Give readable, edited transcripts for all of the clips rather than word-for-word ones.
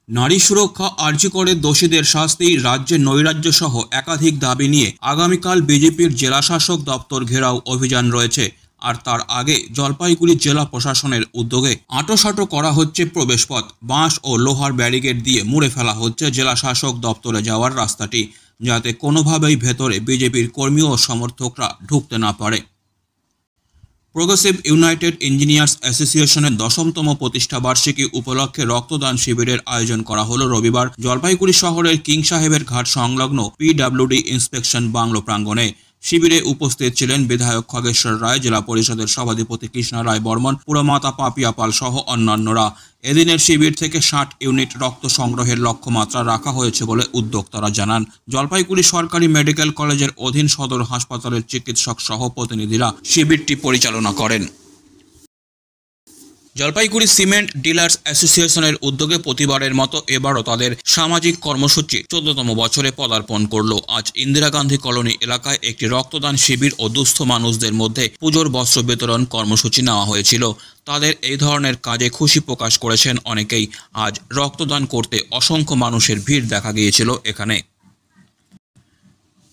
নারী সুরক্ষা আর্জি করে দোষীদের শাস্তি, রাজ্যে নৈরাজ্য সহ একাধিক দাবি নিয়ে আগামীকাল বিজেপির জেলাশাসক দপ্তর ঘেরাও অভিযান রয়েছে। আর তার আগে জলপাইগুড়ি জেলা প্রশাসনের উদ্যোগে আঁটোসাঁটো করা হচ্ছে প্রবেশপথ। বাঁশ ও লোহার ব্যারিকেড দিয়ে মুড়ে ফেলা হচ্ছে জেলাশাসক দপ্তরে যাওয়ার রাস্তাটি, যাতে কোনোভাবেই ভেতরে বিজেপির কর্মী ও সমর্থকরা ঢুকতে না পারে। প্রোগ্রেসিভ ইউনাইটেড ইঞ্জিনিয়ার্স অ্যাসোসিয়েশনের 10তম প্রতিষ্ঠাবার্ষিকী উপলক্ষে রক্তদান শিবিরের আয়োজন করা হলো রবিবার জলপাইগুড়ি শহরের কিং সাহেবের ঘাট সংলগ্ন পিডব্লিউডি ইন্সপেকশন বাংলো প্রাঙ্গণে। শিবিরে উপস্থিত ছিলেন বিধায়ক খগেশ্বর রায়, জেলা পরিষদের সভাধিপতি কৃষ্ণা রায় বর্মন, পুরমাতা পাপিয়া পাল সহ অন্যান্যরা। এদিনের শিবির থেকে 60 ইউনিট রক্ত সংগ্রহের লক্ষ্যমাত্রা রাখা হয়েছে বলে উদ্যোক্তারা জানান। জলপাইগুড়ি সরকারি মেডিকেল কলেজের অধীন সদর হাসপাতালের চিকিৎসক সহ প্রতিনিধিরা শিবিরটি পরিচালনা করেন। জলপাইগুড়ি সিমেন্ট ডিলার্স অ্যাসোসিয়েশনের উদ্যোগে প্রতিবারের মতো এবারও তাদের সামাজিক কর্মসূচি 14তম বছরে পদার্পণ করল। আজ ইন্দিরা গান্ধী কলোনি এলাকায় একটি রক্তদান শিবির ও দুস্থ মানুষদের মধ্যে পুজোর বস্ত্র বিতরণ কর্মসূচি নেওয়া হয়েছিল। তাদের এই ধরনের কাজে খুশি প্রকাশ করেছেন অনেকেই। আজ রক্তদান করতে অসংখ্য মানুষের ভিড় দেখা গিয়েছিল এখানে।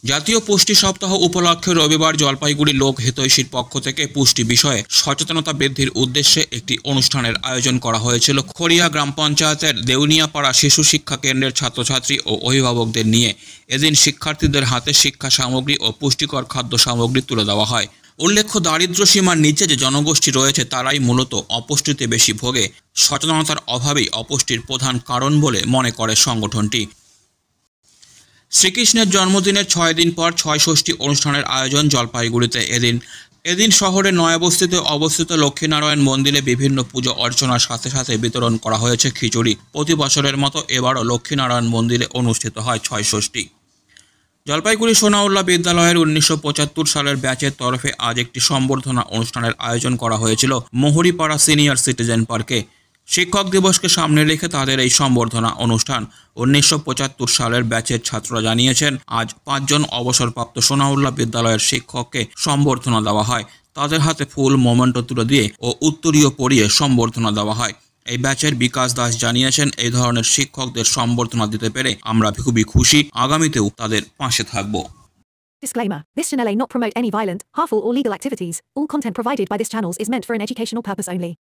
জাতীয় পুষ্টি সপ্তাহ উপলক্ষে রবিবার জলপাইগুড়ি লোক হিতৈষীর পক্ষ থেকে পুষ্টি বিষয়ে সচেতনতা বৃদ্ধির উদ্দেশ্যে একটি অনুষ্ঠানের আয়োজন করা হয়েছিল খড়িয়া গ্রাম পঞ্চায়েতের দেউনিয়াপাড়া শিশু শিক্ষা কেন্দ্রের ছাত্রছাত্রী ও অভিভাবকদের নিয়ে। এদিন শিক্ষার্থীদের হাতে শিক্ষা সামগ্রী ও পুষ্টিকর খাদ্য সামগ্রী তুলে দেওয়া হয়। উল্লেখ্য, দারিদ্র্য সীমার নিচে যে জনগোষ্ঠী রয়েছে তারাই মূলত অপুষ্টিতে বেশি ভোগে। সচেতনতার অভাবেই অপুষ্টির প্রধান কারণ বলে মনে করে সংগঠনটি। শ্রীকৃষ্ণের জন্মদিনের 6 দিন পর 6 ষষ্ঠী অনুষ্ঠানের আয়োজন জলপাইগুড়িতে। এদিন শহরের নয়াবস্তিতে অবস্থিত লক্ষ্মীনারায়ণ মন্দিরে বিভিন্ন পুজো অর্চনার সাথে সাথে বিতরণ করা হয়েছে খিচুড়ি। প্রতি বছরের মতো এবারও লক্ষ্মীনারায়ণ মন্দিরে অনুষ্ঠিত হয় 6 ষষ্ঠী। জলপাইগুড়ি সোনাউল্লাহ বিদ্যালয়ের 1975 সালের ব্যাচের তরফে আজ একটি সম্বর্ধনা অনুষ্ঠানের আয়োজন করা হয়েছিল মোহরিপাড়া সিনিয়র সিটিজেন পার্কে। শিক্ষক দিবসকে সামনে রেখে তাদের এই সম্বর্ধনা অনুষ্ঠান। 1975 সালের ব্যাচের ছাত্ররা জানিয়েছেন, আজ 5 জন অবসরপ্রাপ্ত সোনাউল্লাহ বিদ্যালয়ের শিক্ষককে সম্বর্ধনা দেওয়া হয়। তাদের হাতে ফুল, মোমেন্টো তুলে দিয়ে ও উত্তরীয় পরিয়ে সম্বর্ধনা দেওয়া হয়। এই ব্যাচের বিকাশ দাস জানিয়েছেন, এই ধরনের শিক্ষকদের সম্বর্ধনা দিতে পেরে আমরা খুবই খুশি। আগামীতেও তাদের পাশে থাকব। Disclaimer. This channel may not promote any violent, harmful or legal activities. All content provided by this channel is meant for an educational purpose only.